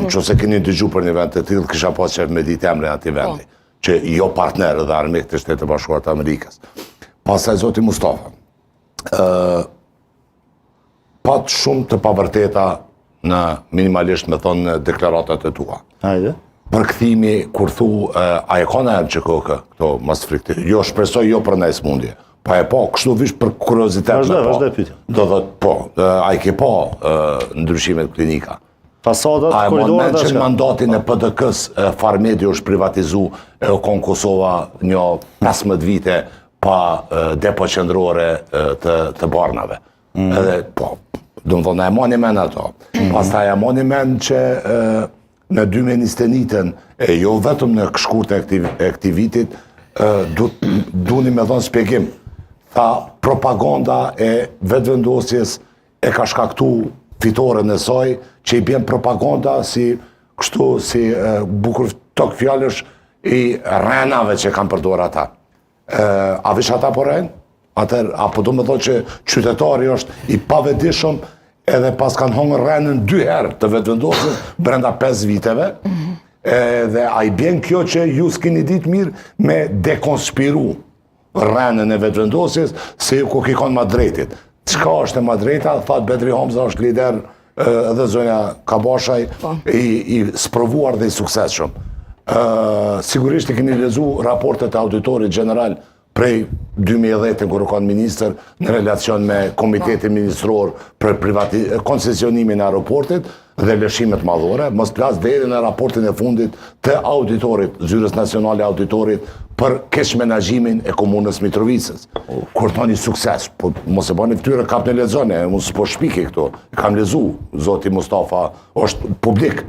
nëse keni dëgju për një vend të tillë, kisha pas qef me ditë emrin atij vendi, që jo partner dhe armik të Shtetit të Bashkuar të Amerikës. Pastaj zoti Mustafa, pat shumë të pavërteta në minimalisht me thonë deklaratat e tua. Hajde. Përkthimi kur thu a e ka në që kokë këto mas frikti. Jo shpresoj jo për nëjë smundje. Pa e po, kështu vish për kuriozitet me po. Vazhdoj pyetjen. Do thot po, a i ke po ndryshimet klinika. Fasadat, a e koridorat moment që mandatin e PDK-s Farmedi është privatizu e o konë Kosova një 15 vite pa depo qendrore të barnave. Edhe po, do më thonë e moni men ato. Pastaj e moni men që në 2021-ën, e jo vetëm në shkurt e këtij vitit, duni me thonë spjegim. Tha, propaganda e vetëvendosjes e ka shkaktu fitoren e saj, që i bjen propaganda si kështu, si bukur tok fjallësh i rrenave që kanë përdor ata. A vish ata po rren? Apo do me thonë që qytetari është i pavetishëm edhe pas kanë hongër rrenën 2 herë të vetëvendosjes brenda 5 viteve, dhe a i bjen kjo që ju s'kini ditë mirë me dekonspiru rrenën e vetëvendosjes se ju ku kikon ma drejtit. Qka është e ma drejta, thot Bedri Hamza është lider edhe zonja Kabashaj i sprovuar dhe i suksesshëm. Sigurisht i keni lezu raportet e auditorit general prej 2010 kur u kanë minister në relacion me Komitetin Ministror për koncesionimin e aeroportit dhe lëshimet madhore, mos plas deri në raportin e fundit të auditorit, Zyrës Nacionale Auditorit për keq menaxhimin e komunës Mitrovicës. Kur thoni sukses, po mos e bani fytyrë kap në lexone, mos po shpiki këtu. Kam lezu, zoti Mustafa është publik.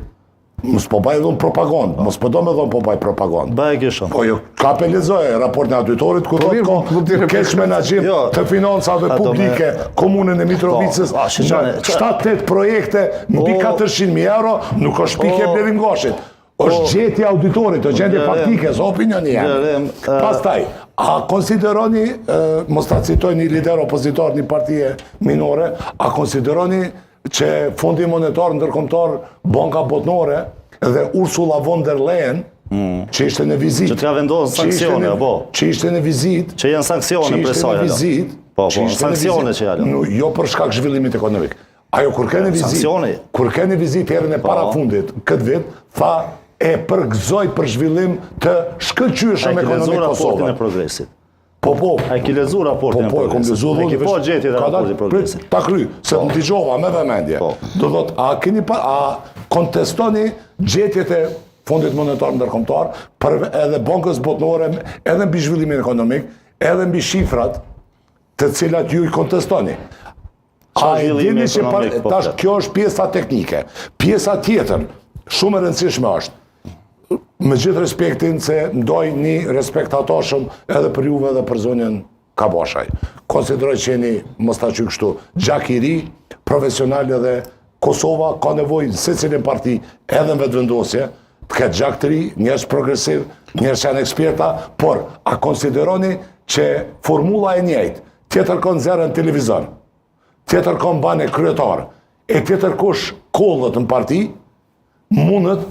Mos po baj dhon propagandë, mos po do me dhon po baj propagandë. Baj kështu. Po jo, ka pe lexoje raportin e auditorit ku thotë keq menaxhim të financave publike komunën e Mitrovicës. 7-8 projekte mbi 400.000 euro, nuk është pikë Blerim Gashit. Është gjetje auditorit, është gjendje faktike, zë opinioni jam. Pastaj, a konsideroni, mos ta citoj një lider opozitor, një partije minore, a konsideroni që Fondi Monetar Ndërkombëtar, Banka Botnore dhe Ursula von der Leyen, që ishte në vizit. Që t'ja vendosën sanksione, po. Që ishte në vizit. Që janë sanksione për saj. Që ishte në vizit. Po, sanksione që janë. Jo për shkak zhvillimit ekonomik. Ajo, kur keni vizit herën e para fundit, këtë vit, tha e përgëzoj për zhvillim të shkëlqyeshëm ekonomik Kosovë. A i ki lezu raportin e progresit. Po. A i ki lezu raportin e progresit. A i ki po gjetje dhe raportin e progresit. Ta kry, se të t'igjova me vëmendje. Do dhët, a kontestoni gjetjet e Fondit Monetar Ndërkombëtar edhe Bankës Botnore, edhe mbi zhvillimin ekonomik, edhe mbi shifrat të cilat ju i kontestoni. A e dini që tash kjo është pjesa teknike. Pjesa tjetër, shumë e rëndësishme është, me gjithë respektin se ndoj një respektatashëm edhe për juve dhe për zonjën Kabashaj. Konsideroj që jeni mos ta qy kështu gjak i ri, profesional edhe Kosova ka nevojë se cilin parti edhe në vetëvendosje, të ketë gjak të ri, njerëz progresiv, njerëz që janë eksperta, por a konsideroni që formula e njëjtë, tjetër kon zerën televizor, tjetër kon bane kryetar, e tjetër kush kollët në parti, mundet